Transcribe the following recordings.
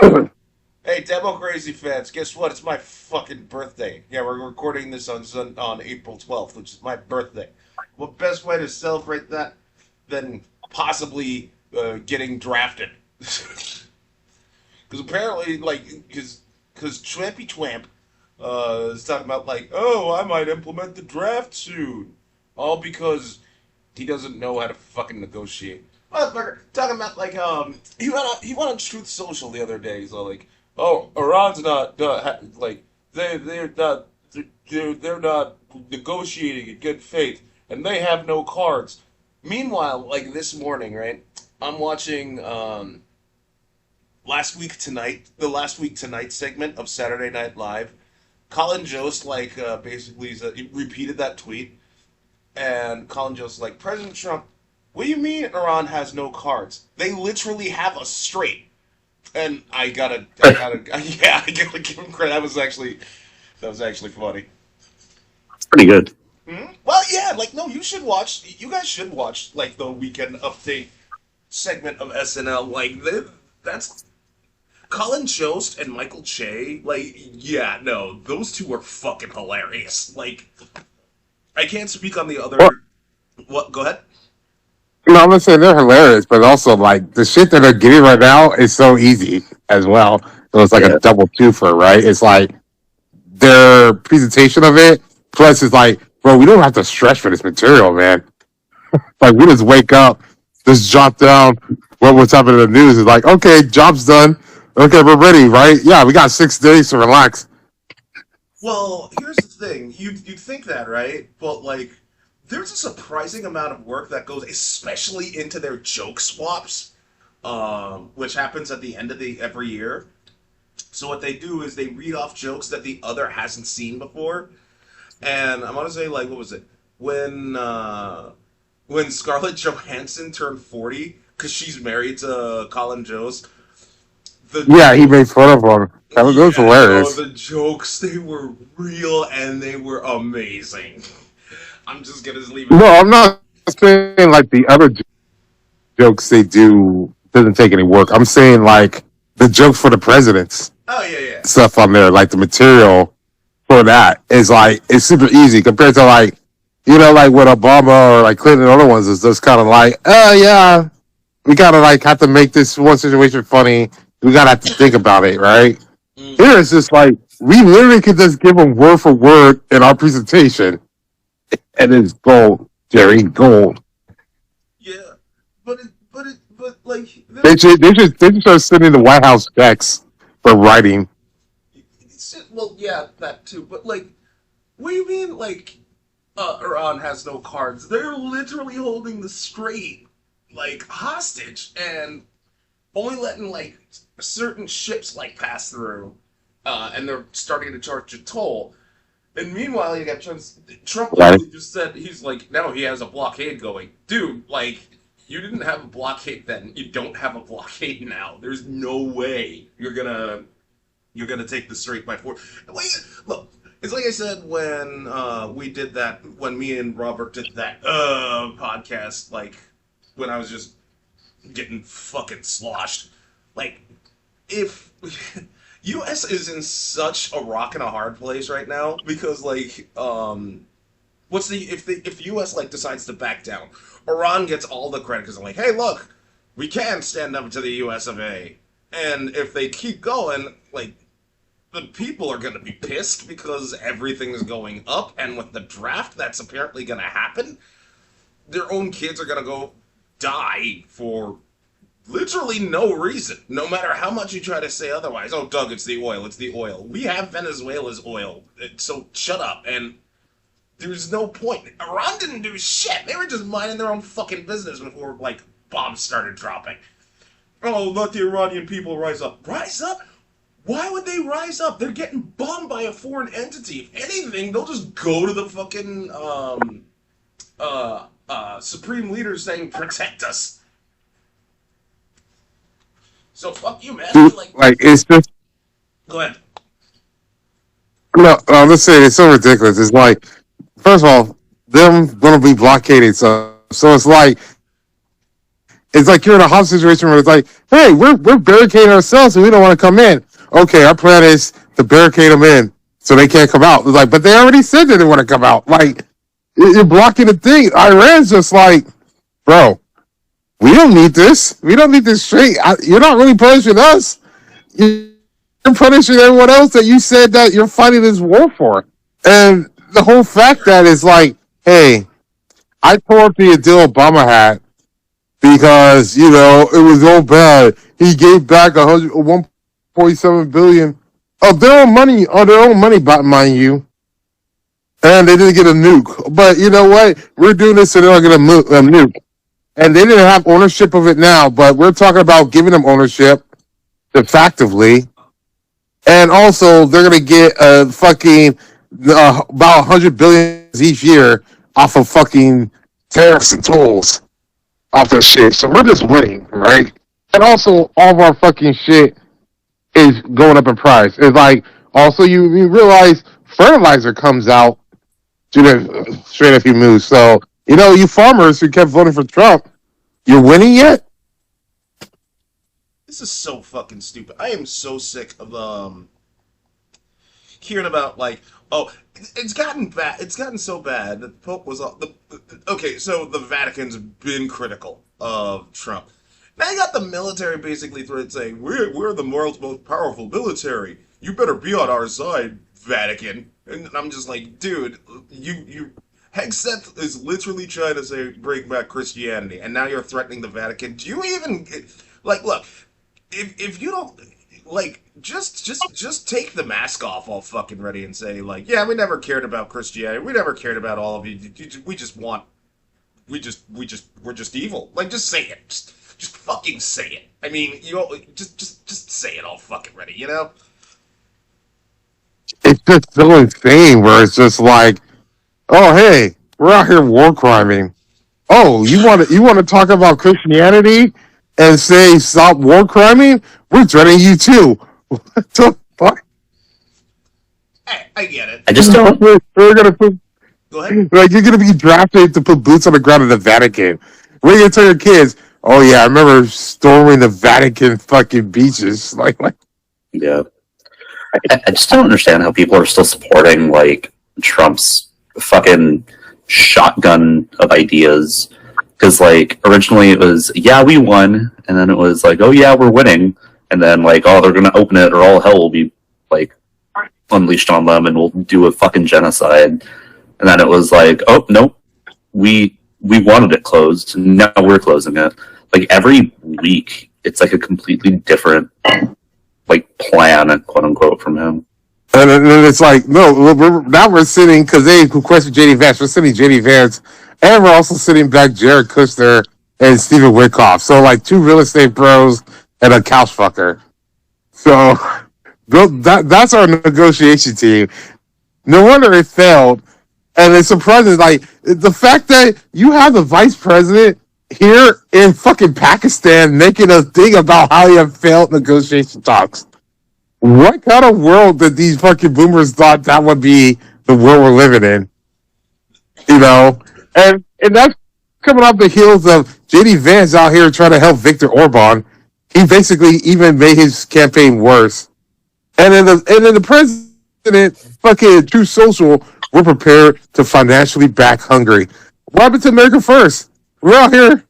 Hey, Demo Crazy fans, guess what? It's my fucking birthday. Yeah, we're recording this on April 12th, which is my birthday. What best way to celebrate that than possibly getting drafted? Because apparently, because Twampy Twamp is talking about like, oh, I might implement the draft soon, all because he doesn't know how to fucking negotiate. Motherfucker, talking about like he went on Truth Social the other day. He's all like, oh, Iran's not like they're not negotiating in good faith, and they have no cards. Meanwhile, like this morning, right? I'm watching the last week tonight segment of Saturday Night Live. Colin Jost basically he repeated that tweet, and Colin Jost is like, President Trump, what do you mean Iran has no cards? They literally have us straight. And yeah, I gotta give him credit. That was actually funny. Pretty good. Well, yeah, like no, you guys should watch like the weekend update segment of SNL. That's Colin Jost and Michael Che. Like, yeah, no, those two are fucking hilarious. Like, I can't speak on the other. Well, What? Go ahead. I'm gonna say they're hilarious, but also like the shit that they're getting right now is so easy as well. So it's like a Yeah. double twofer, right? It's like their presentation of it, plus it's like, bro, we don't have to stretch for this material, man. Like we just wake up, just jot down what's happening in the news. It's like, okay, job's done. Okay, we're ready, right? Yeah, we got 6 days to relax. Well, here's the thing. You'd think that, right? But like, there's a surprising amount of work that goes, especially into their joke swaps, which happens at the end of the every year. So what they do is they read off jokes that the other hasn't seen before. And I'm gonna say like, what was it? When Scarlett Johansson turned 40, because she's married to Colin Jost, the Yeah, he joke, made fun of them. That was yeah, no, hilarious. the jokes, they were real and they were amazing. I'm just gonna leave it No, there. I'm not saying like the other jokes they do doesn't take any work. I'm saying like the jokes for the presidents Oh yeah, yeah. stuff on there, like the material for that is like it's super easy compared to like like with Obama or like Clinton and other ones is just kind of like, oh yeah, we gotta like have to make this one situation funny. We gotta have to think about it, right? Hmm. Here it's just like we literally could just give them word for word in our presentation, and it's gold, Jerry, gold. Yeah, but like, They should start sending the White House checks for writing. well, yeah, that too. But like, what do you mean? Like, Iran has no cards. They're literally holding the strait like hostage and only letting like certain ships like pass through, and they're starting to charge a toll. And meanwhile, you got Trump Right? literally just said he's like, now he has a blockade going. Dude, like, you didn't have a blockade then. You don't have a blockade now. There's no way you're gonna take the strait by force. Like, look, it's like I said when we did that when me and Robert did that podcast, like when I was just getting fucking sloshed. Like, if U.S. is in such a rock and a hard place right now because what's the if U.S. like decides to back down, Iran gets all the credit because they're like, hey, look, we can stand up to the U.S. of A. And if they keep going, like the people are going to be pissed because everything is going up, and with the draft that's apparently going to happen, their own kids are going to go die for literally no reason. No matter how much you try to say otherwise. Oh, Doug, it's the oil. It's the oil. We have Venezuela's oil. So shut up. And there's no point. Iran didn't do shit. They were just minding their own fucking business before, like, bombs started dropping. Oh, let the Iranian people rise up. Rise up? Why would they rise up? They're getting bombed by a foreign entity. If anything, they'll just go to the fucking supreme leader saying, protect us. So fuck you, man. I Dude, feel like. like it's just Go ahead. no. I'm just saying it's so ridiculous. It's like first of all, them gonna be blockading stuff. So it's like It's like you're in a hostage situation where it's like, hey, we're barricading ourselves and we don't want to come in. Okay, our plan is to barricade them in so they can't come out. It's like, but they already said they didn't want to come out. Like, you're blocking the thing. Iran's just like, bro, we don't need this. We don't need this shit. You're not really punishing us. You're punishing everyone else that you said that you're fighting this war for. And the whole fact that is like, hey, I tore up the deal Obama had because, it was all bad. He gave back 1.7 billion of their own money, mind you. And they didn't get a nuke. But you know what? We're doing this so they're not going to nuke. And they didn't have ownership of it now, but we're talking about giving them ownership effectively. And also, they're going to get about 100 billion each year off of fucking tariffs and tolls off their shit. So we're just winning, right? And also, all of our fucking shit is going up in price. It's like, also, you realize fertilizer comes out straight if you move. So, you farmers who kept voting for Trump, you're winning yet? This is so fucking stupid. I am so sick of hearing about it's gotten bad. It's gotten so bad that the Pope was okay. So the Vatican's been critical of Trump. Now you got the military basically saying we're the world's most powerful military. You better be on our side, Vatican. And I'm just like, dude, you Hegseth is literally trying to say bring back Christianity, and now you're threatening the Vatican. Do you even look? If you don't just take the mask off all fucking ready and say yeah, we never cared about Christianity. We never cared about all of you. We're just evil. Just say it. Just fucking say it. I mean, just say it all fucking ready. It's just so insane where it's just like, oh, hey, we're out here war criming. Oh, you want to talk about Christianity and say stop war criming? We're threatening you too. What the fuck? I get it. I just don't. We're gonna put. Go ahead. You're gonna be drafted to put boots on the ground in the Vatican. We're gonna tell your kids, oh yeah, I remember storming the Vatican fucking beaches. Yeah. I just don't understand how people are still supporting Trump's fucking shotgun of ideas. Because originally it was, yeah, we won, and then it was oh yeah, we're winning, and then oh, they're gonna open it or all hell will be unleashed on them and we'll do a fucking genocide. And then it was oh nope, we wanted it closed, now we're closing it. Every week it's a completely different plan, quote unquote, from him. And then it's no, now we're sitting, because they requested JD Vance, we're sitting JD Vance, and we're also sitting back Jared Kushner and Stephen Witkoff. So two real estate bros and a couch fucker. So that's our negotiation team. No wonder it failed. And it's surprising, the fact that you have the vice president here in fucking Pakistan making a thing about how you have failed negotiation talks. What kind of world did these fucking boomers thought that would be the world we're living in? And that's coming off the heels of JD Vance out here trying to help Viktor Orban. He basically even made his campaign worse. And then the president, fucking True Social, we're prepared to financially back Hungary. What happened to America First? We're out here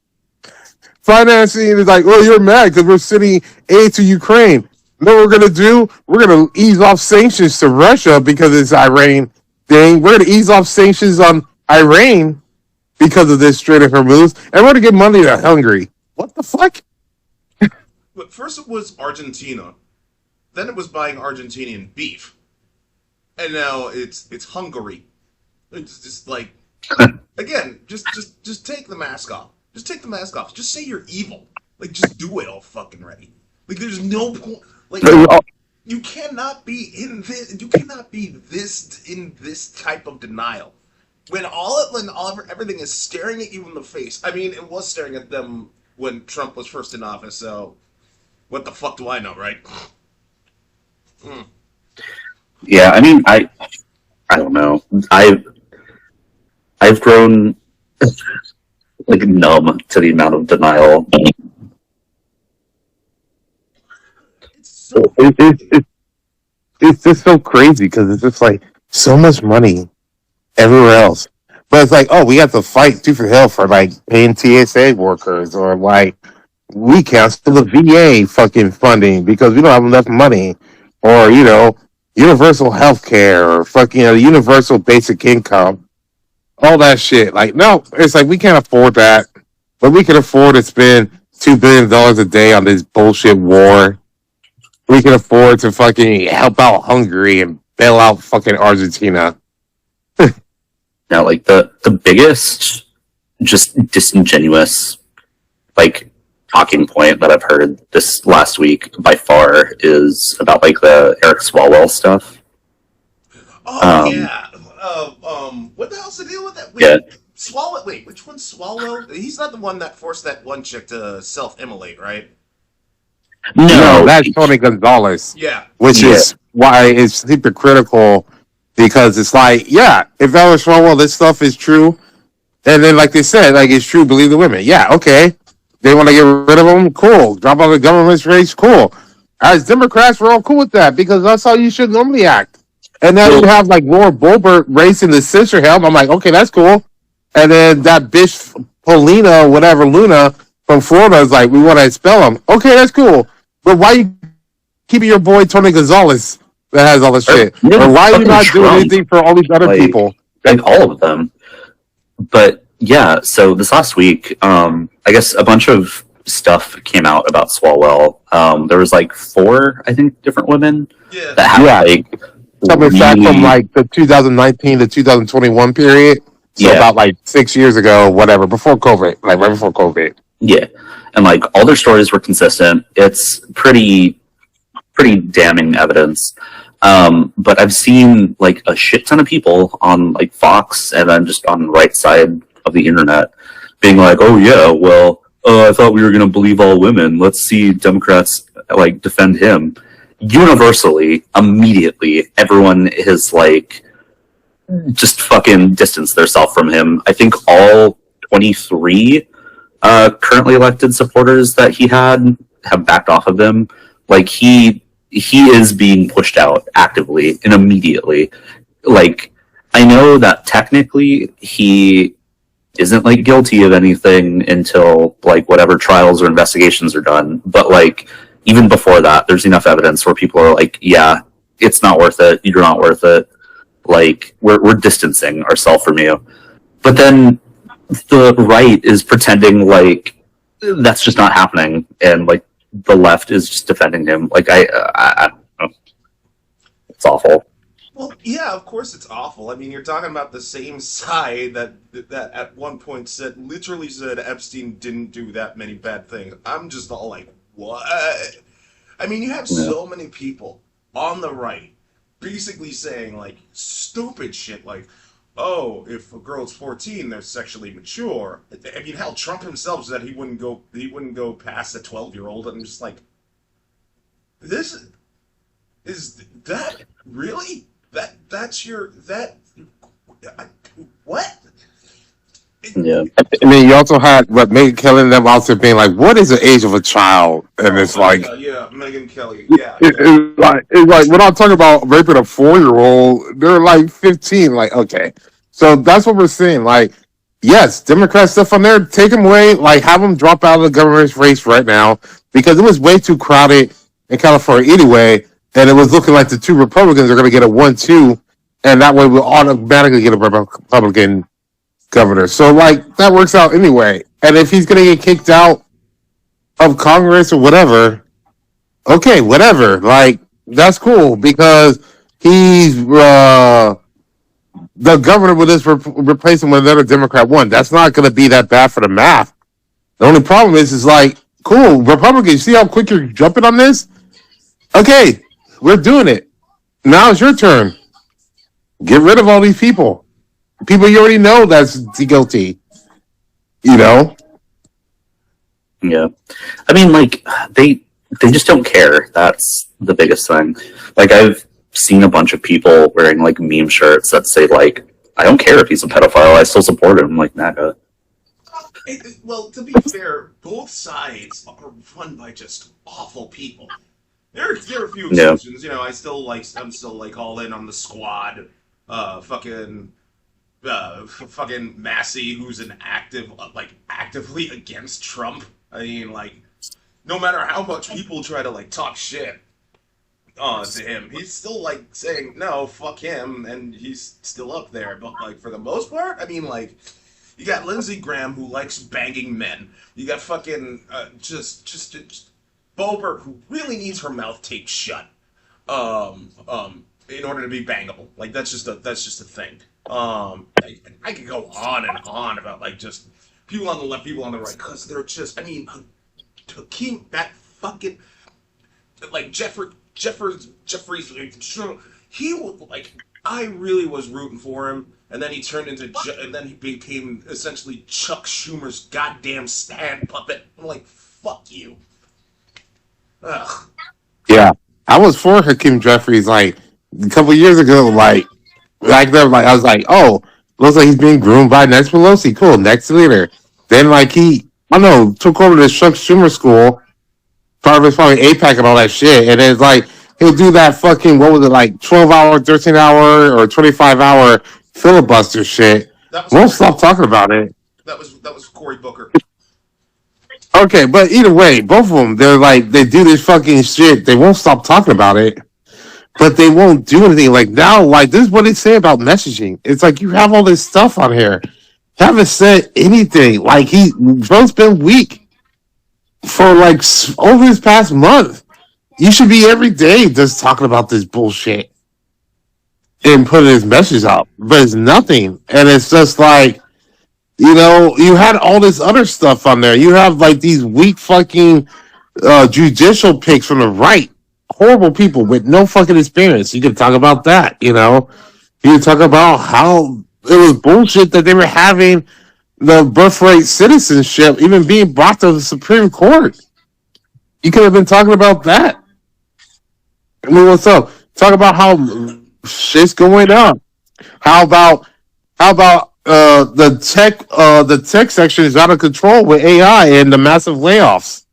financing. It's oh, you're mad because we're sending aid to Ukraine. You know what we're going to do? We're going to ease off sanctions to Russia because it's Iran thing. We're going to ease off sanctions on Iran because of this Strait of Hormuz. And we're going to give money to Hungary. What the fuck? But first it was Argentina. Then it was buying Argentinian beef. And now it's Hungary. It's just again, just take the mask off. Just take the mask off. Just say you're evil. Just do it all fucking ready. There's no point. You cannot be in this. You cannot be in this type of denial when everything is staring at you in the face. I mean, it was staring at them when Trump was first in office. So, what the fuck do I know, right? Yeah, I mean, I don't know. I've grown like numb to the amount of denial. It's so It's just so crazy because it's just like so much money everywhere else. But it's like, oh, we have to fight tooth and nail for like paying TSA workers, or like we cancel the VA fucking funding because we don't have enough money, or universal health care, or fucking universal basic income, all that shit. Like, no, it's like we can't afford that, but we can afford to spend $2 billion a day on this bullshit war. We can afford to fucking help out Hungary and bail out fucking Argentina. Now, like the biggest just disingenuous like talking point that I've heard this last week by far is about like the Eric Swalwell stuff. Oh yeah. What the hell's the deal with that? Wait, Yeah. Swallow. Wait, which one's Swallow? He's not the one that forced that one chick to self-immolate, right? No, that's Tony Gonzalez, Yeah. which is why it's hypocritical, because it's like, yeah, if Eric Swalwell, this stuff is true, and then like they said, like it's true, believe the women. Yeah, okay. They want to get rid of them, cool. Drop out the government's race, cool. As Democrats, we're all cool with that because that's how you should normally act. And then you have like Laura Boebert racing the sister helm. I'm like, okay, that's cool. And then that bitch Paulina, whatever, Luna from Florida is like, we want to expel him. Okay, that's cool. But why you keeping your boy Tony Gonzalez that has all this shit? Or why are you not doing anything for all these other people? Like all of them. But yeah, so this last week, I guess a bunch of stuff came out about Swalwell. There was like 4, I think, different women that had like coming back from like the 2019 to 2021 period. So about like 6 years ago, whatever, before COVID, like right before COVID. Yeah. And like all their stories were consistent. It's pretty damning evidence. But I've seen like a shit ton of people on like Fox and then just on the right side of the internet being like, oh yeah, well, I thought we were going to believe all women. Let's see Democrats like defend him. Universally, immediately, everyone has like just fucking distanced themselves from him. I think all 23 currently elected supporters that he had have backed off of him. Like he is being pushed out actively and immediately. Like, I know that technically he isn't like guilty of anything until like whatever trials or investigations are done, but like even before that, there's enough evidence where people are like, yeah, it's not worth it. You're not worth it. Like we're distancing ourselves from you. But then the right is pretending like that's just not happening, and like the left is just defending him. Like I don't know. It's awful. Well, yeah, of course it's awful. I mean, you're talking about the same side that at one point literally said Epstein didn't do that many bad things. I'm just all like, what? I mean, you have so many people on the right basically saying like stupid shit like, oh, if a girl's 14, they're sexually mature. I mean, hell, Trump himself said he wouldn't go past a 12-year-old, and I'm just like, this is that really? That's your what? Yeah. And then you also had Megyn Kelly and them out there being like, what is the age of a child? And it's like, yeah, Megyn Kelly, it's like we're not talking about raping a 4-year-old. They're like 15. Like, okay, so that's what we're seeing. Like, yes, Democrat stuff on there, take them away. Like, have them drop out of the government's race right now because it was way too crowded in California anyway, and it was looking like the 2 Republicans are going to get a 1-2, and that way we'll automatically get a Republican governor. So like that works out anyway. And if he's gonna get kicked out of Congress or whatever, okay, whatever. Like that's cool because he's the governor will just replace him with another Democrat one. That's not gonna be that bad for the math. The only problem is like, cool, Republicans, see how quick you're jumping on this? Okay, we're doing it. Now it's your turn. Get rid of all these people. People you already know that's guilty, you know? Yeah. I mean, like, they just don't care. That's the biggest thing. Like, I've seen a bunch of people wearing, like, meme shirts that say, like, I don't care if he's a pedophile, I still support him, like, MAGA. Well, to be fair, both sides are run by just awful people. There are a few Yeah. exceptions. I'm still like all in on the squad. Fucking fucking Massey, who's an actively against Trump. I mean, like, no matter how much people try to like talk shit to him, he's still like saying no, fuck him, and he's still up there. But like for the most part, I mean, like, you got Lindsey Graham who likes banging men. You got fucking just Boebert who really needs her mouth taped shut. In order to be bangable. Like that's just a thing. I could go on and on about like just people on the left, people on the right, because they're just. I mean, Hakeem, that fucking like Jeffrey's. He was like, I really was rooting for him, and then he turned into, and then he became essentially Chuck Schumer's goddamn stand puppet. I'm like, fuck you. Ugh. Yeah, I was for Hakeem Jeffries like a couple years ago. Like I was like, oh, looks like he's being groomed by Nancy Pelosi. Cool, next leader. Then like I don't know, took over the Chuck Schumer school, part of his probably APAC and all that shit, and it's like he'll do that fucking what was it like 12-hour, 13-hour, or 25-hour filibuster shit. That was Won't Cory stop Booker. talking about it. That was Cory Booker. Okay, but either way, both of them, they're like, they do this fucking shit. They won't stop talking about it, but they won't do anything. Like now, like this is what they say about messaging. It's like you have all this stuff on here. Haven't said anything. Like Trump's been weak for like over this past month. You should be every day just talking about this bullshit and putting his message out, but it's nothing. And it's just like, you had all this other stuff on there. You have like these weak fucking judicial picks from the right. Horrible people with no fucking experience. You can talk about that, You can talk about how it was bullshit that they were having the birthright citizenship even being brought to the Supreme Court. You could have been talking about that. I mean, what's up? Talk about how shit's going up. How about the tech section is out of control with AI and the massive layoffs.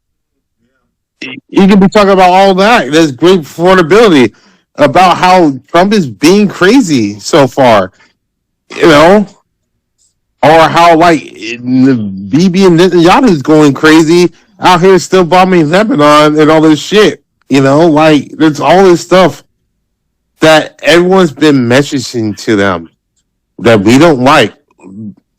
You can be talking about all that. There's great affordability about how Trump is being crazy so far, you know, or how like BB and Netanyahu is going crazy out here still bombing Lebanon and all this shit. Like there's all this stuff that everyone's been messaging to them that we don't like.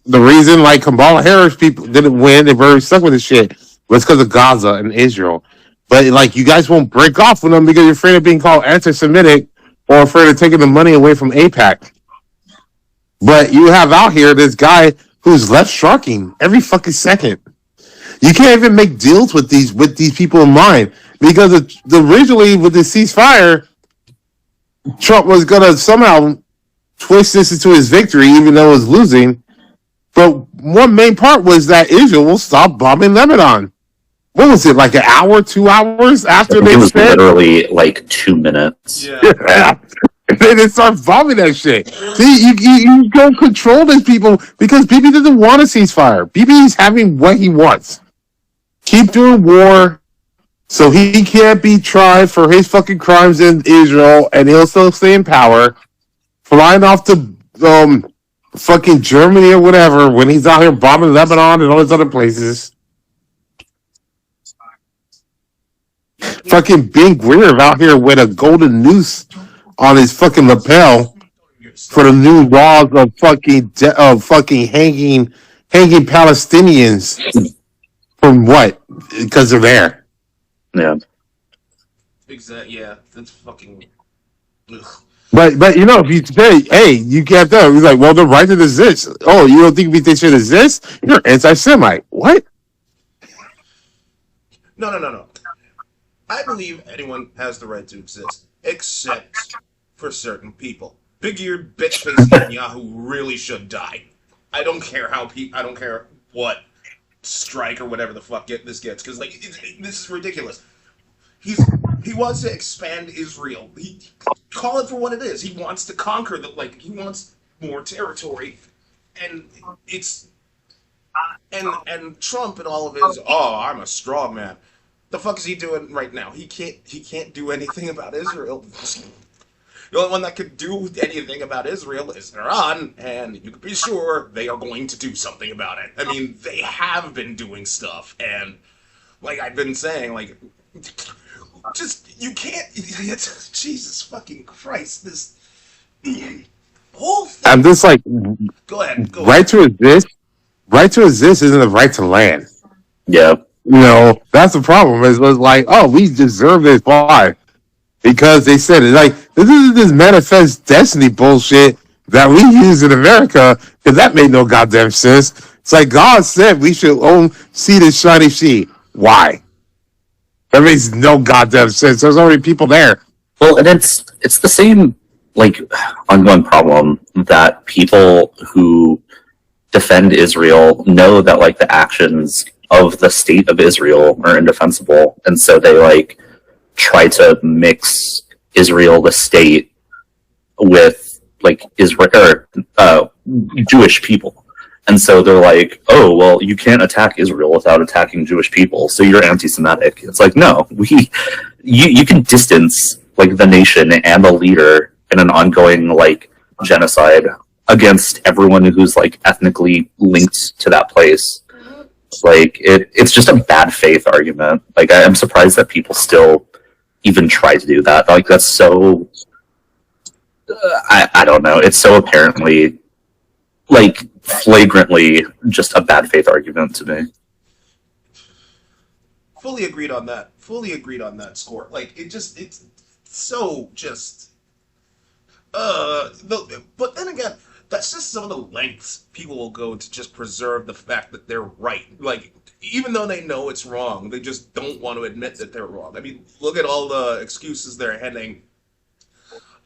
The reason like Kamala Harris people didn't win, they were stuck with this shit, was because of Gaza and Israel. But like you guys won't break off with them because you're afraid of being called anti-Semitic or afraid of taking the money away from APAC. But you have out here this guy who's left striking every fucking second. You can't even make deals with these people in mind because originally with the ceasefire, Trump was gonna somehow twist this into his victory, even though it was losing. But one main part was that Israel will stop bombing Lebanon. What was it, like an hour, 2 hours after It they was said? literally like 2 minutes. Yeah. Yeah. They just start bombing that shit. See, you don't control these people because BB doesn't want a ceasefire. BB is having what he wants. Keep doing war so he can't be tried for his fucking crimes in Israel and he'll still stay in power. Flying off to fucking Germany or whatever when he's out here bombing Lebanon and all these other places. Fucking Ben Greer out here with a golden noose on his fucking lapel for the new laws of fucking hanging Palestinians from what? Because they're there. Yeah. Exactly. Yeah, that's fucking. Ugh. But if you say, hey, you can't do it, he's like, well, the right to exist. Oh, you don't think they should exist? You're anti-Semite. What? No. I believe anyone has the right to exist, except for certain people. Big-eared bitch-faced Netanyahu really should die. I don't care I don't care what strike or whatever the fuck this gets, because like this is ridiculous. He wants to expand Israel. He call it for what it is. He wants to conquer he wants more territory, and And Trump and all of his, oh, I'm a strong man. The fuck is he doing right now? He can't do anything about Israel. The only one that could do anything about Israel is Iran, and you can be sure they are going to do something about it. I mean, they have been doing stuff, and like I've been saying, like, just you can't. Jesus fucking Christ! This whole thing. I'm just like, Go ahead. Go right ahead. to exist. Right to exist isn't the right to land. Yeah. You know, that's the problem. It was like, oh, we deserve this. Why? Because they said it. Like, this is this manifest destiny bullshit that we use in America, because that made no goddamn sense. It's like God said we should own see this shiny sheet. Why? That makes no goddamn sense. There's already people there. Well, and it's the same like ongoing problem that people who defend Israel know that like the actions of the state of Israel are indefensible, and so they like try to mix Israel the state with like Israel or Jewish people. And so they're like, oh, well, you can't attack Israel without attacking Jewish people, so you're anti-Semitic. It's like, no, you can distance like the nation and the leader in an ongoing like genocide against everyone who's like ethnically linked to that place. Like it's just a bad faith argument. Like I'm surprised that people still even try to do that. Like that's so I don't know. It's so apparently like flagrantly just a bad faith argument to me. Fully agreed on that. Fully agreed on that score. Like it's so just but then again, that's just some of the lengths people will go to just preserve the fact that they're right. Like even though they know it's wrong, they just don't want to admit that they're wrong. I mean, look at all the excuses they're heading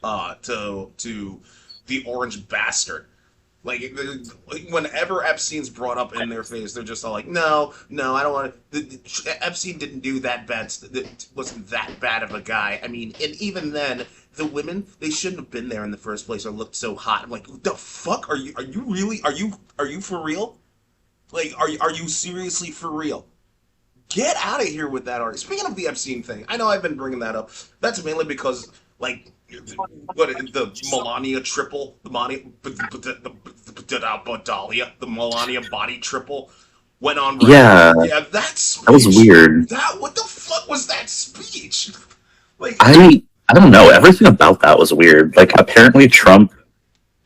to the orange bastard. Like whenever Epstein's brought up in their face, they're just all like, "No, no, I don't want to." Epstein didn't do that bad. Wasn't that bad of a guy. I mean, and even then, the women they shouldn't have been there in the first place or looked so hot. I'm like, the fuck are you? Are you really? Are you for real? Like, are you seriously for real? Get out of here with that art. Speaking of the Epstein thing, I know I've been bringing that up. That's mainly because like the Melania triple, the Melania body triple went on. Yeah, yeah, that speech, that was weird. That what the fuck was that speech? Like I don't know. Everything about that was weird. Like apparently Trump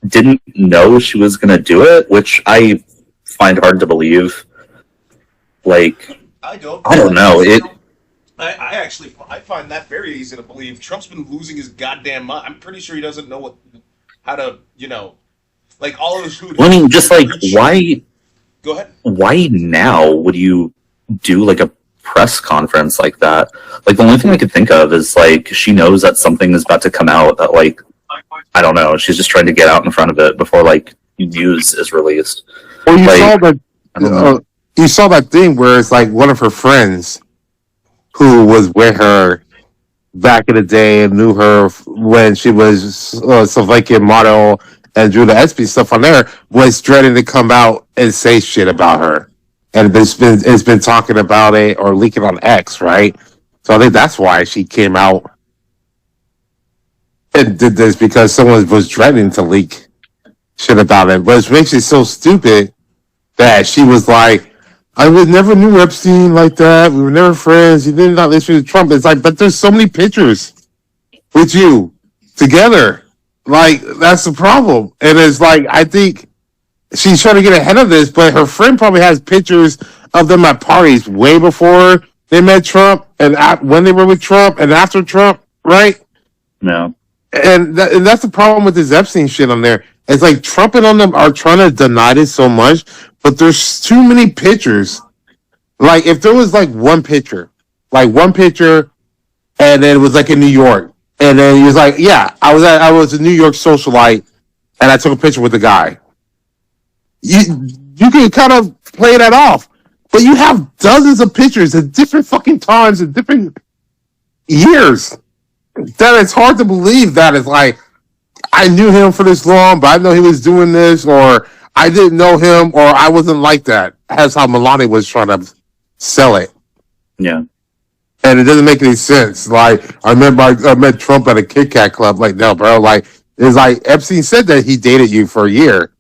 didn't know she was gonna do it, which I find hard to believe. Like I don't know. I actually I find that very easy to believe. Trump's been losing his goddamn mind. I'm pretty sure he doesn't know how to like all of his food. Well, I mean, just like why? Go ahead. Why now would you do like a press conference like that? Like the only thing I could think of is like she knows that something is about to come out that like I don't know. She's just trying to get out in front of it before like news is released. Well, you like, saw that. You saw that thing where it's like one of her friends who was with her back in the day and knew her when she was Slovakian model and drew the Epstein stuff on there, was dreading to come out and say shit about her, and it's been talking about it or leaking on X, right? So I think that's why she came out and did this, because someone was dreading to leak shit about it. But it makes it so stupid that she was like, I would never knew Epstein like that. We were never friends. He did not listen to Trump. It's like, but there's so many pictures with you together. Like, that's the problem. And it's like, I think she's trying to get ahead of this, but her friend probably has pictures of them at parties way before they met Trump and when they were with Trump and after Trump, right? No. And that's the problem with this Epstein shit on there. It's like Trump and on them are trying to deny it so much, but there's too many pictures. Like if there was like one picture, and then it was like in New York, and then he was like, yeah, I was a New York socialite, and I took a picture with the guy. You can kind of play that off, but you have dozens of pictures at different fucking times and different years. That it's hard to believe that it's like, I knew him for this long, but I know he was doing this, or I didn't know him, or I wasn't like that. has how Melania was trying to sell it. Yeah. And it doesn't make any sense. Like I met Trump at a Kit Kat club. Like, no, bro. Like, it's like Epstein said that he dated you for a year.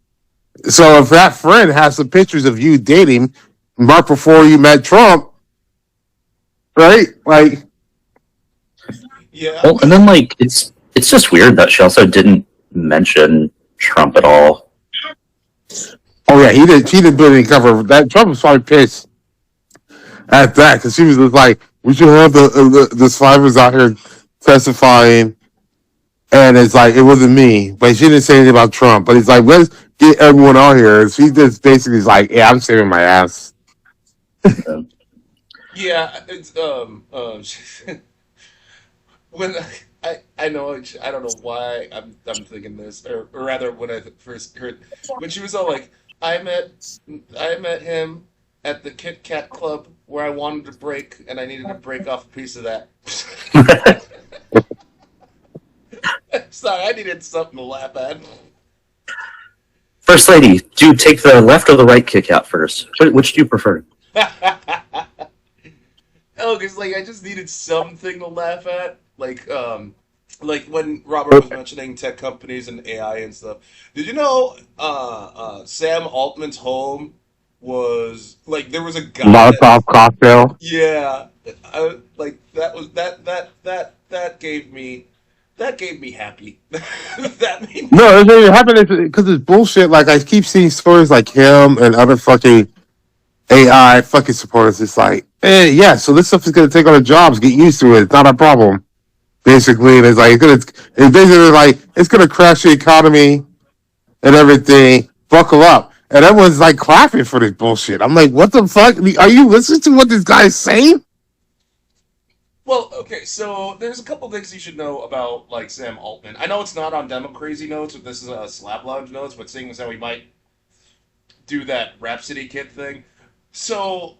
So if that friend has some pictures of you dating right before you met Trump, right? Like, Yeah. Well, and then like it's just weird that she also didn't mention Trump at all. oh yeah, he didn't. She didn't put any cover. That Trump was probably pissed at that because she was just like, we should have the survivors out here testifying. And it's like, it wasn't me. But she didn't say anything about Trump. But it's like, let's get everyone out here. She just basically is like, yeah, I'm saving my ass. Yeah, it's when I know I don't know why I'm thinking this, or rather when I first heard when she was all like, I met him at the Kit Kat Club where I wanted to break and I needed to break off a piece of that. Sorry, I needed something to laugh at. First lady, do you take the left or the right kick out first? Which do you prefer? Oh, because like I just needed something to laugh at, like when Robert was mentioning tech companies and AI and stuff. Did you know Sam Altman's home was like there was a guy that Molotov cocktail. yeah, like that was that gave me happy. That made me No, happy. it happened because it's bullshit. Like, I keep seeing stories like him and other fucking AI fucking supporters. It's like, hey, yeah, so this stuff is going to take on the jobs. Get used to it. It's not a problem. Basically, and it's basically like, it's going to crash the economy and everything. Buckle up. And everyone's like clapping for this bullshit. I'm like, what the fuck? Are you listening to what this guy's saying? Well, okay, so there's a couple things you should know about like Sam Altman. I know it's not on Demo Crazy Notes, but this is Slab Lounge Notes, but seeing as how we might do that Rhapsody Kid thing. So,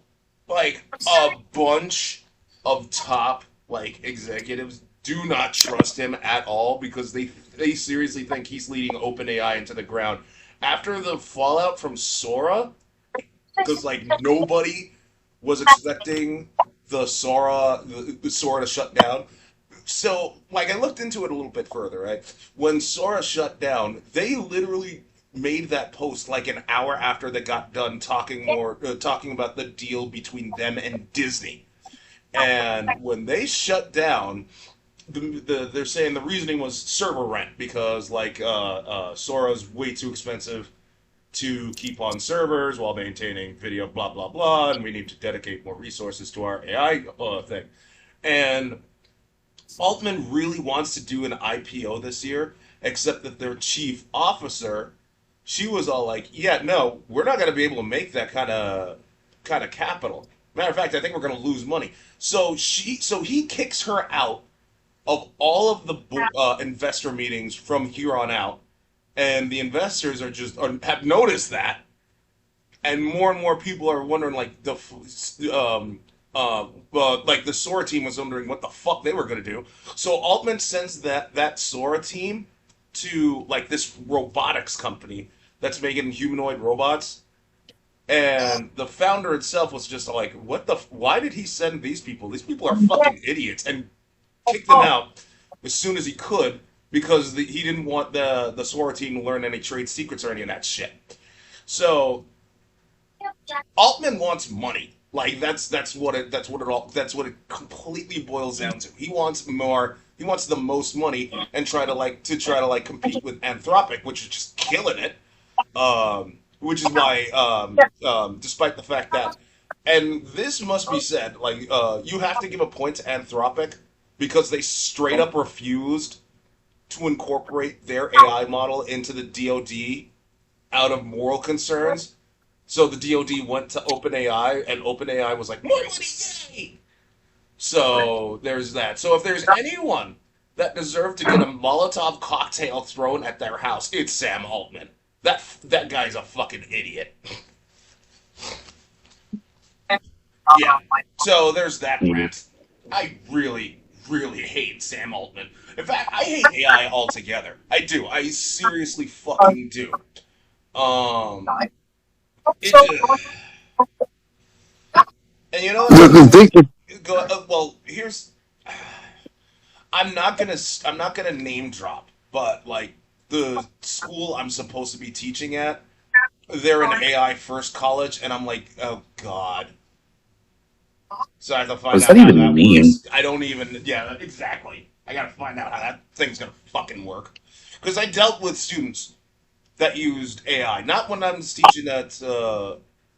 like, a bunch of top like executives do not trust him at all because they seriously think he's leading OpenAI into the ground. After the fallout from Sora, because like nobody was expecting the Sora to shut down. So, like, I looked into it a little bit further, right? When Sora shut down, they literally made that post like an hour after they got done talking about the deal between them and Disney. And when they shut down, they're saying the reasoning was server rent because like Sora's way too expensive to keep on servers while maintaining video, blah blah blah, and we need to dedicate more resources to our AI thing. And Altman really wants to do an IPO this year, except that their chief officer, she was all like, "Yeah, no, we're not going to be able to make that kind of capital. Matter of fact, I think we're going to lose money." So he kicks her out of all of the investor meetings from here on out, and the investors have noticed that, and more people are wondering like like the Sora team was wondering what the fuck they were gonna do. So Altman sends that Sora team to like this robotics company that's making humanoid robots, and the founder itself was just like, "What the? Why did he send these people? These people are fucking idiots," and kicked them out as soon as he could because he didn't want the Sora team to learn any trade secrets or any of that shit. So Altman wants money. Like that's what it completely boils down to. He wants more. He wants the most money and try to like compete with Anthropic, which is just killing it. Which is why, despite the fact that, and this must be said, like you have to give a point to Anthropic because they straight up refused to incorporate their AI model into the DoD out of moral concerns. So the DoD went to OpenAI, and OpenAI was like, "More money, yay!" So there's that. So if there's anyone that deserved to get a Molotov cocktail thrown at their house, it's Sam Altman. That guy's a fucking idiot. Yeah. So there's that rant. I really, really hate Sam Altman. In fact, I hate AI altogether. I do. I seriously fucking do. Um, it, And you know what? The thing, Go. Well, here's. I'm not gonna name drop, but like the school I'm supposed to be teaching at, they're an AI first college, and I'm like, oh god. So I have to What find does out that how even that mean? works. I don't even. Yeah, exactly. I gotta find out how that thing's gonna fucking work. Because I dealt with students that used AI, not when I was teaching at,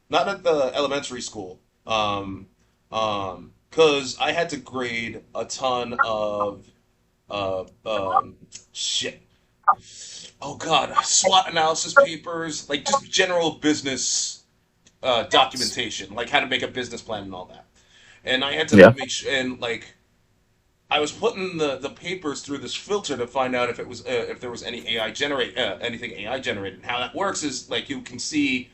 not at the elementary school. Because I had to grade a ton of, uh, um, shit. Oh god, SWOT analysis papers, like just general business documentation, like how to make a business plan and all that. And I had to Yeah. make sure, and like I was putting the papers through this filter to find out if there was any AI generate anything AI generated. And how that works is like you can see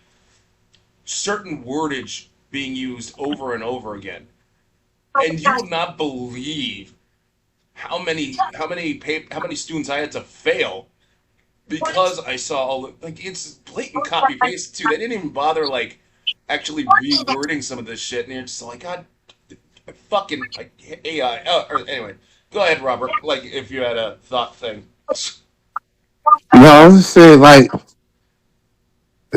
certain wordage being used over and over again, and you would not believe how many students I had to fail because I saw like it's blatant copy paste too. They didn't even bother like actually rewording some of this shit, and you're just like, God, fucking AI. Oh, anyway, go ahead, Robert. Like if you had a thought thing. I was just saying, like, the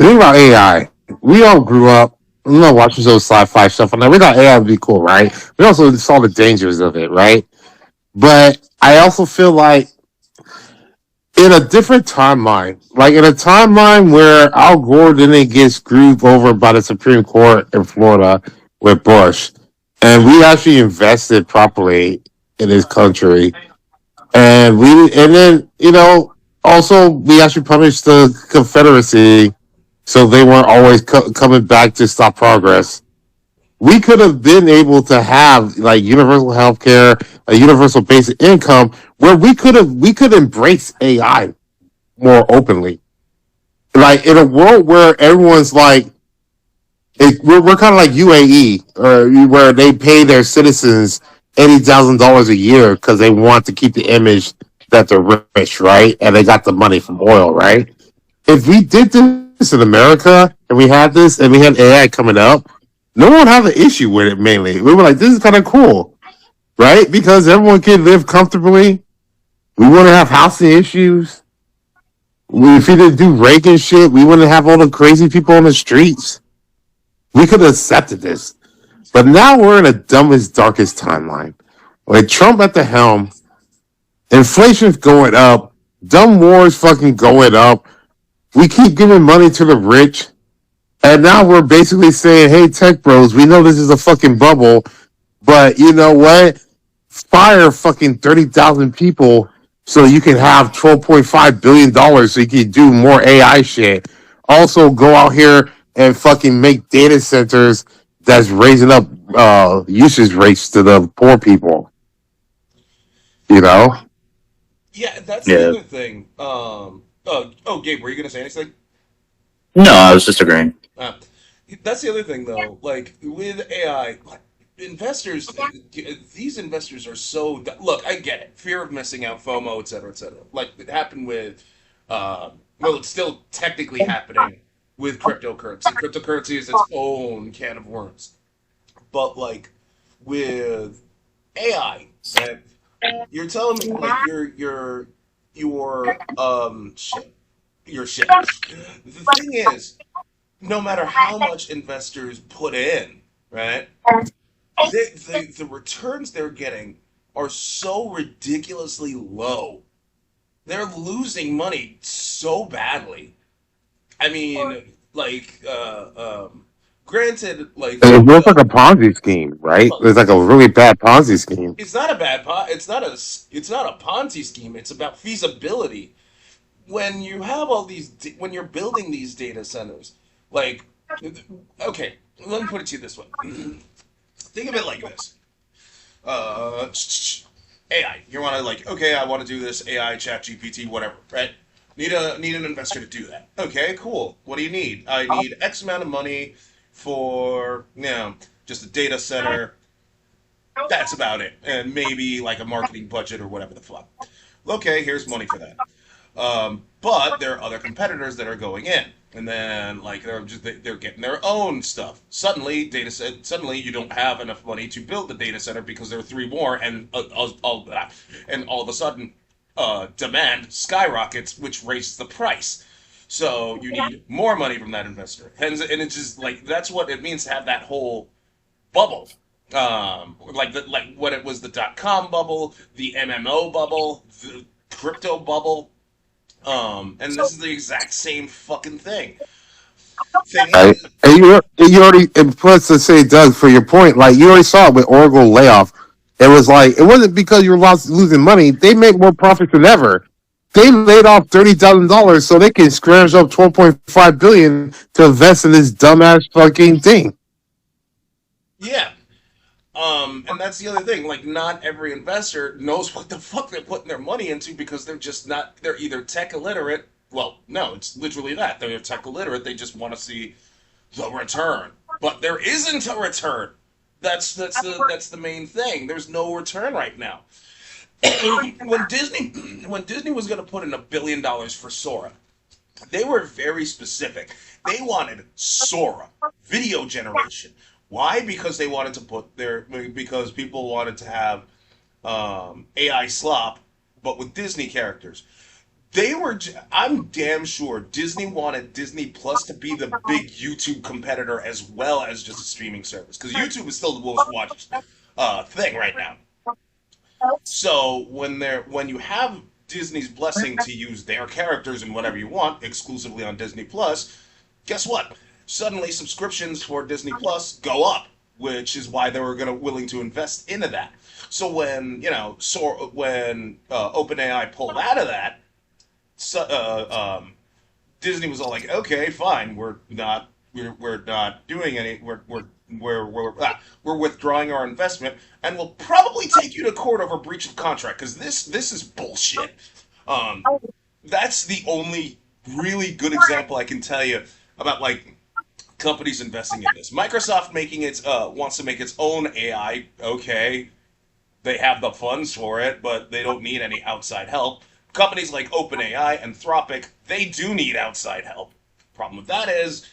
thing about AI, we all grew up, watching those sci-fi stuff, and we thought AI would be cool, right? We also saw the dangers of it, right? But I also feel like in a different timeline, like in a timeline where Al Gore didn't get screwed over by the Supreme Court in Florida with Bush, and we actually invested properly in this country, and then also we actually punished the Confederacy, so they weren't always coming back to stop progress. We could have been able to have like universal health care, a universal basic income, where we could embrace AI more openly. Like in a world where everyone's like, we're kind of like UAE, or where they pay their citizens $80,000 a year because they want to keep the image that they're rich, right? And they got the money from oil, right? If we did this in America and we had this and we had AI coming up, no one would have an issue with it. Mainly, we were like, this is kind of cool, right? Because everyone can live comfortably. We wouldn't have housing issues. If we didn't do Reagan shit, we wouldn't have all the crazy people on the streets. We could have accepted this. But now we're in the dumbest, darkest timeline. With Trump at the helm, inflation's going up, dumb wars fucking going up. We keep giving money to the rich, and now we're basically saying, hey, tech bros, we know this is a fucking bubble, but you know what? Fire fucking 30,000 people so you can have $12.5 billion so you can do more AI shit. Also, go out here and fucking make data centers that's raising up usage rates to the poor people. You know? Yeah, that's the Yeah. other thing. Gabe, were you gonna say anything? No, I was just agreeing. Uh, that's the other thing, though. Like with AI, like, investors, these investors are so. Look, I get it. Fear of missing out, FOMO, et cetera, et cetera. Like it happened with. Well, it's still technically happening with cryptocurrency. Cryptocurrency is its own can of worms. But like with AI, and you're telling me like shit, your shit. The thing is, no matter how much investors put in, right? The returns they're getting are so ridiculously low. They're losing money so badly. I mean, like, granted, like, It looks like a Ponzi scheme, right? well, It's like a really bad Ponzi scheme. it's not a bad pot. It's not a Ponzi scheme. It's about feasibility. When you have when you're building these data centers, like, okay, let me put it to you this way. Think of it like this. Uh, AI. You want to like, okay, I want to do this AI, Chat GPT, whatever, right? Need an investor to do that. Okay, cool. What do you need? I need X amount of money for just a data center. That's about it, and maybe like a marketing budget or whatever the fuck. Okay, here's money for that. But there are other competitors that are going in. and then like they're getting their own stuff. Suddenly, suddenly you don't have enough money to build the data center because there are three more, and all of a sudden, demand skyrockets, which raises the price. So you need more money from that investor, and it's just like that's what it means to have that whole bubble. Like what it was, the .com bubble, the MMO bubble, the crypto bubble. And this is the exact same fucking thing. Right? And you already, and plus to say, Doug, for your point, like you already saw it with Oracle layoff. It was like it wasn't because you were losing money. They made more profit than ever. They laid off $30,000 so they can scrounge up 12.5 billion to invest in this dumbass fucking thing. Yeah. And that's the other thing. Like, not every investor knows what the fuck they're putting their money into because they're just not. They're either tech illiterate. Well, no, it's literally that. They're tech illiterate. They just want to see the return. But there isn't a return. That's the main thing. There's no return right now. when Disney was going to put in $1 billion for Sora, they were very specific. They wanted Sora video generation. Why? Because they wanted to because people wanted to have AI slop, but with Disney characters. I'm damn sure Disney wanted Disney Plus to be the big YouTube competitor as well as just a streaming service, because YouTube is still the most watched thing right now. So when you have Disney's blessing to use their characters and whatever you want exclusively on Disney Plus, guess what? Suddenly subscriptions for Disney Plus go up, which is why they were willing to invest into that. So when OpenAI pulled out of that, Disney was all like, okay, fine, we're not doing any, we're withdrawing our investment, and we'll probably take you to court over breach of contract because this is bullshit. That's the only really good example I can tell you about like companies investing in this. Microsoft wants to make its own AI. Okay, they have the funds for it, but they don't need any outside help. Companies like OpenAI, Anthropic, they do need outside help. Problem with that is,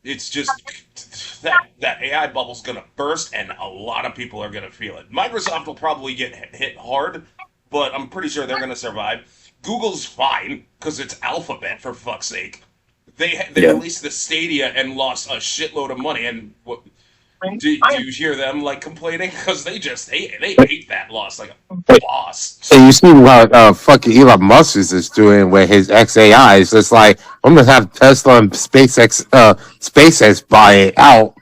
it's just that AI bubble's gonna burst, and a lot of people are gonna feel it. Microsoft will probably get hit hard, but I'm pretty sure they're gonna survive. Google's fine because it's Alphabet, for fuck's sake. They released the Stadia and lost a shitload of money, and do you hear them like complaining? Because they hate that loss like a boss. So you see what fucking Elon Musk is just doing with his XAI. It's just like I'm gonna have Tesla and SpaceX buy it out,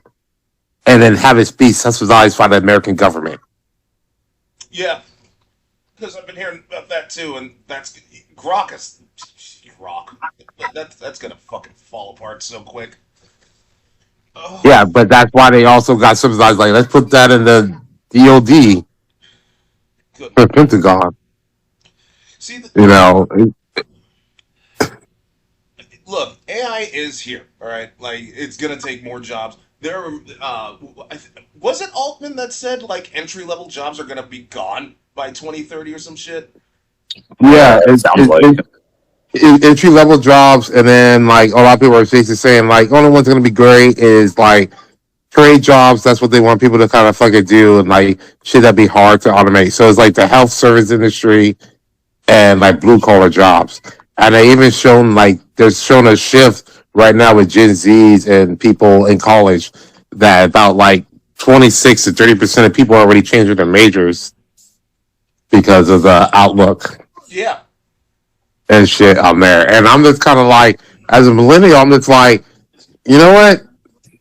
and then have it be subsidized by the American government. Yeah, because I've been hearing about that too, and that's Grok. That's gonna fucking fall apart so quick. Oh. Yeah, but that's why they also got subsidized. Like, let's put that in the DOD, the Pentagon. See, look, AI is here. All right, like it's gonna take more jobs. Was it Altman that said like entry-level jobs are gonna be gone by 2030 or some shit? Yeah, it sounds like entry level jobs, and then like a lot of people are basically saying like only one's gonna be great is like trade jobs. That's what they want people to kind of fucking do, and like shit that'd be hard to automate. So it's like the health service industry and like blue collar jobs. And they even there's shown a shift right now with Gen Zs and people in college that about like 26 to 30% of people are already changing their majors because of the outlook. Yeah. And shit on there. And I'm just kind of like, as a millennial, I'm just like, you know what?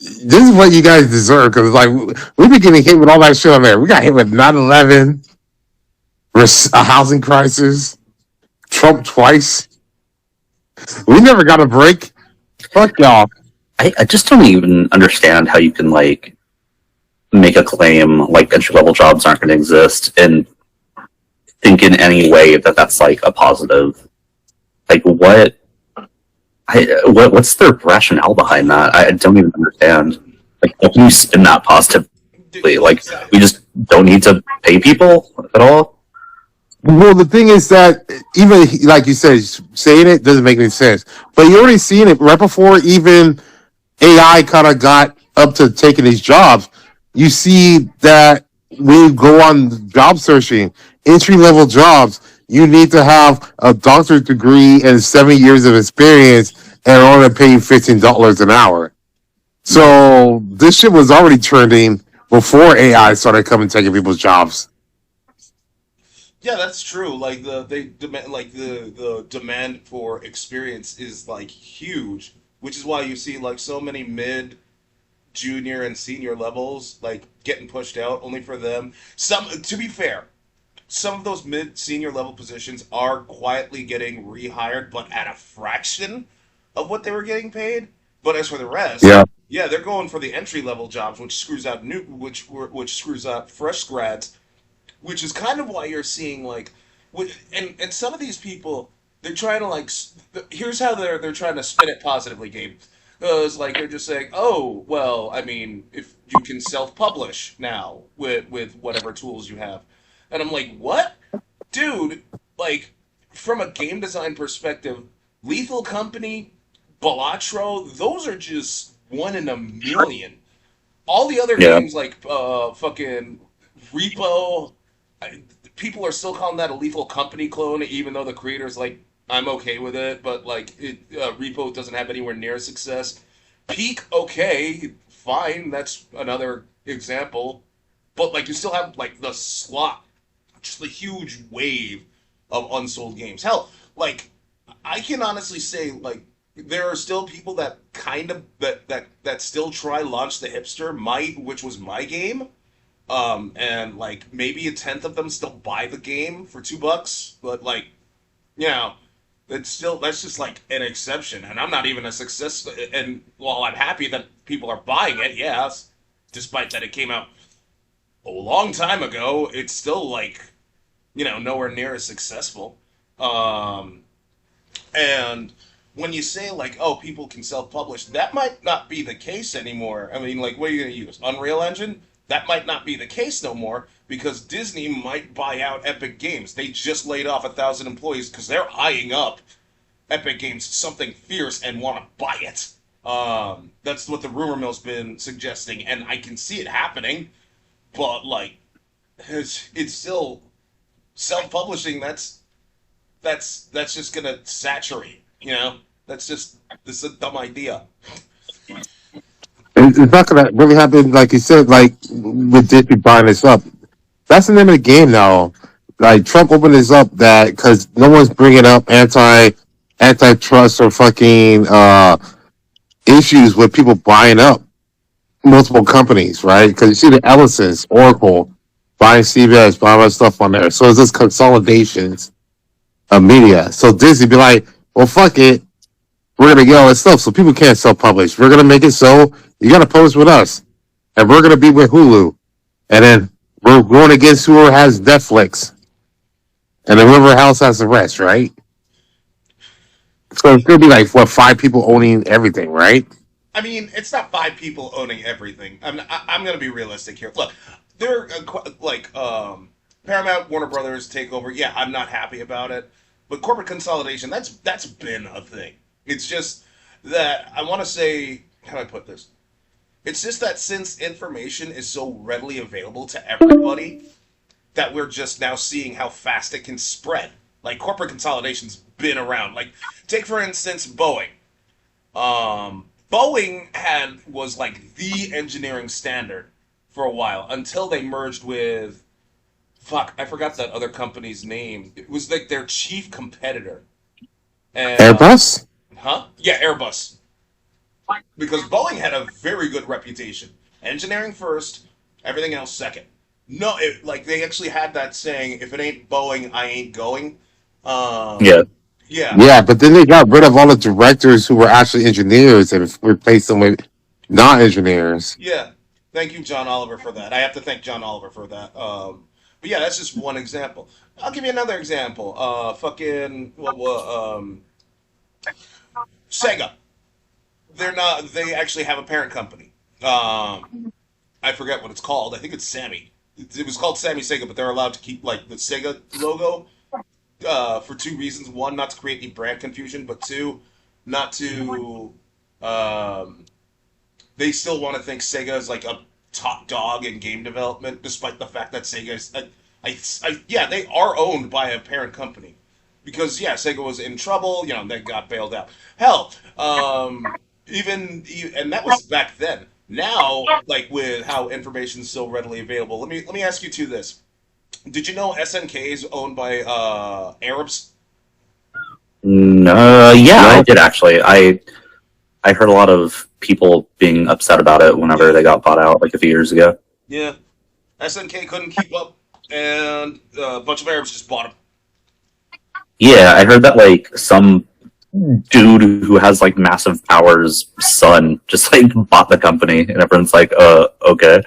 This is what you guys deserve. Because, like, we've been getting hit with all that shit on there. We got hit with 9/11, a housing crisis, Trump twice. We never got a break. Fuck y'all. I just don't even understand how you can, like, make a claim like entry-level jobs aren't going to exist and think in any way that that's, like, a positive. Like, what's their rationale behind that? I don't even understand. Like, how can you spin that positively? Like, we just don't need to pay people at all? Well, the thing is that even like you said, saying it doesn't make any sense. But you already seen it right before even AI kind of got up to taking these jobs. You see that when you go on job searching, entry level jobs, you need to have a doctorate degree and 7 years of experience, and only pay you $15 an hour. So this shit was already trending before AI started coming taking people's jobs. Yeah, that's true. Like they demand, like the demand for experience is like huge, which is why you see like so many mid, junior, and senior levels like getting pushed out only for them. Some, to be fair, some of those mid senior level positions are quietly getting rehired, but at a fraction of what they were getting paid. But as for the rest, Yeah, yeah, they're going for the entry level jobs, which screws out fresh grads, which is kind of why you're seeing like, and some of these people they're trying to like, here's how they're trying to spin it positively, Gabe. It's like they're just saying, oh well, I mean, if you can self-publish now with whatever tools you have, and I'm like, what, dude? Like, from a game design perspective, Lethal Company, Balatro, those are just one in a million. All the other Yeah. games like fucking Repo, people are still calling that a Lethal Company clone, even though the creator's like, I'm okay with it, but like Repo doesn't have anywhere near success. Peak, okay, fine, that's another example, but like you still have like the slot, just a huge wave of unsold games. Hell, like I can honestly say like there are still people that kind of that still try launch the hipster might, which was my game. And like maybe a tenth of them still buy the game for $2, but like you know, it's still that's just like an exception, and I'm not even a success. And while I'm happy that people are buying it, yes, despite that it came out a long time ago, it's still like nowhere near as successful. Um, and when you say like, oh, people can self-publish, that might not be the case anymore. I mean, like, what are you going to use? Unreal Engine? That might not be the case no more because Disney might buy out Epic Games. They just laid off 1,000 employees because they're eyeing up Epic Games something fierce and want to buy it. That's what the rumor mill's been suggesting, and I can see it happening. But like, it's still self-publishing. That's just gonna saturate. That's just this is a dumb idea. it's not gonna really happen, like you said, like with Disney buying this up. That's the name of the game now. Like Trump opened this up that because no one's bringing up antitrust or fucking issues with people buying up multiple companies, right? Because you see the Ellisons, Oracle, buying CBS, buying other stuff on there. So it's just consolidations of media. So Disney be like, well, fuck it. We're gonna get all this stuff, so people can't self-publish. We're gonna make it so you gotta post with us, and we're gonna be with Hulu, and then we're going against whoever has Netflix, and then whoever else has the rest, right? So it's gonna be like what, 5 people owning everything, right? I mean, it's not five people owning everything. I'm gonna be realistic here. Look, they're like Paramount, Warner Brothers takeover. Yeah, I'm not happy about it, but corporate consolidation that's been a thing. It's just that I want to say, how do I put this? It's just that since information is so readily available to everybody, that we're just now seeing how fast it can spread. Like corporate consolidation's been around. Like take for instance Boeing. Boeing had was like the engineering standard for a while until they merged with fuck, I forgot that other company's name. It was like their chief competitor. And Airbus. huh? Yeah, Airbus. Because Boeing had a very good reputation. Engineering first, everything else second. No, like they actually had that saying, if it ain't Boeing, I ain't going. Yeah. Yeah, Yeah, but then they got rid of all the directors who were actually engineers and replaced them with non-engineers. yeah. Thank you, John Oliver, for that. I have to thank John Oliver for that. But yeah, that's just one example. I'll give you another example. Fucking Sega. They're not. They actually have a parent company. I forget what it's called. I think it's Sammy. it was called Sammy Sega, but they're allowed to keep like the Sega logo for two reasons: one, not to create any brand confusion, but two, not to um, they still want to think Sega is like a top dog in game development, despite the fact that Sega is, yeah, they are owned by a parent company. Because yeah, Sega was in trouble, they got bailed out. Hell, and that was back then. Now, like with how information's so readily available, let me ask you two this: did you know SNK is owned by Arabs? No, yeah, I No, did actually. I heard a lot of people being upset about it whenever they got bought out like a few years ago. Yeah, SNK couldn't keep up, and a bunch of Arabs just bought them. Yeah, I heard that like some dude who has like massive powers son just like bought the company and everyone's like, okay.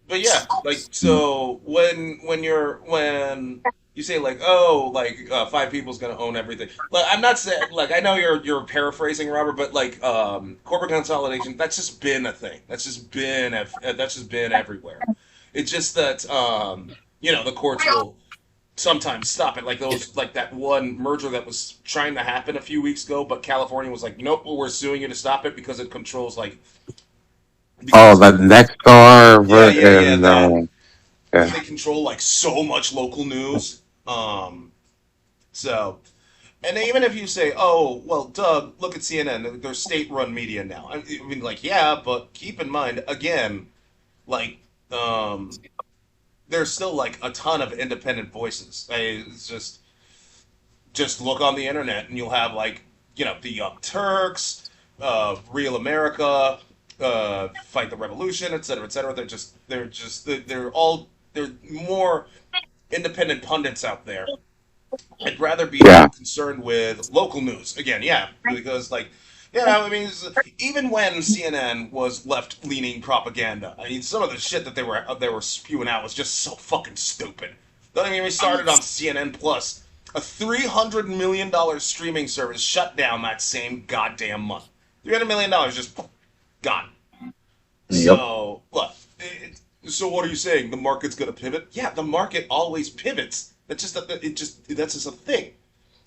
But yeah, like so when you say like oh like five people's gonna own everything. Like I'm not saying like I know you're paraphrasing Robert, but like corporate consolidation that's just been a thing. That's just been everywhere. It's just that the courts will sometimes stop it. Like those like that one merger that was trying to happen a few weeks ago, but California was like nope, we're suing you to stop it because it controls like oh, because the next star yeah, and that because yeah, they control like so much local news. So, and even if you say, "Oh, well, Doug, look at CNN; they're state-run media now." I mean, like, yeah, but keep in mind, again, like, there's still like a ton of independent voices. It's just look on the internet, and you'll have like, the Young Turks, Real America, Fight the Revolution, et cetera, et cetera. They're more independent pundits out there. I'd rather be yeah, concerned with local news again. Yeah, because like, I mean, even when CNN was left-leaning propaganda, I mean, some of the shit that they were spewing out was just so fucking stupid. Don't even get me started on CNN Plus. A $300 million streaming service shut down that same goddamn month. $300 million just gone. Yep. So, what? So what are you saying? The market's gonna pivot? Yeah, the market always pivots. That's just a thing.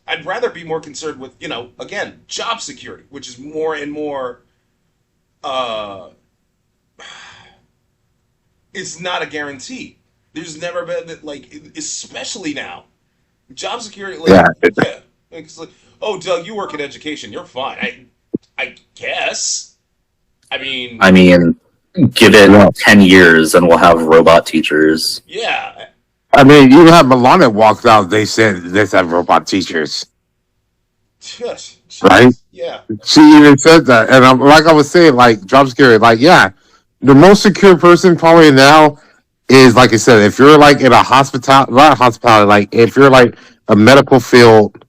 I'd rather be more concerned with, again, job security, which is more and more uh it's not a guarantee. There's never been that like especially now. Job security like yeah. yeah. It's like, oh Doug, you work in education, you're fine. I guess. I mean, I mean, give Yeah. it 10 years and we'll have robot teachers. yeah. I mean, you have Melania walked out. They said let's have robot teachers, right? Jeez. Yeah. She even said that, and like I was saying, like job security, like yeah, the most secure person probably now is like I said, if you're like in a hospital, not hospitality, like if you're like a medical field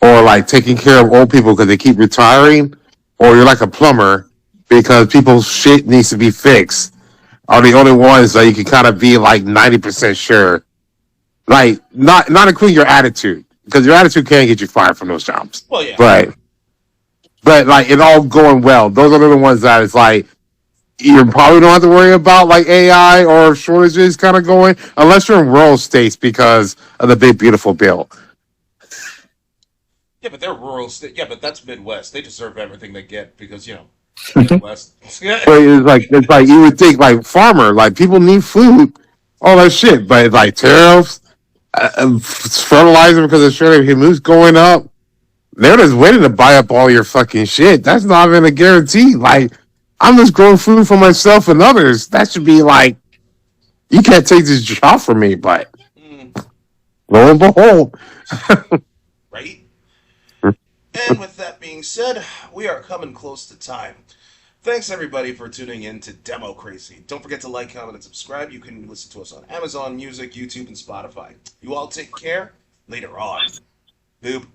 or like taking care of old people because they keep retiring, or you're like a plumber because people's shit needs to be fixed, are the only ones that you can kind of be like 90% sure, like not including your attitude because your attitude can get you fired from those jobs, Well, yeah. but. But like it all going well. Those are the ones that it's like you probably don't have to worry about like AI or shortages kind of going unless you're in rural states because of the big beautiful bill. Yeah, but they're rural state. Yeah, but that's Midwest. They deserve everything they get because Midwest. Yeah. But it's like you would think like farmer like people need food, all that shit. But it's like tariffs, fertilizer because of shortage, moves going up. They're just waiting to buy up all your fucking shit. That's not even a guarantee. Like I'm just growing food for myself and others. That should be like you can't take this job from me. But Mm, lo and behold. right. And with that being said, we are coming close to time. Thanks everybody for tuning in to Demo Crazy. Don't forget to like, comment, and subscribe. You can listen to us on Amazon Music, YouTube, and Spotify. You all take care. Later on. Boop.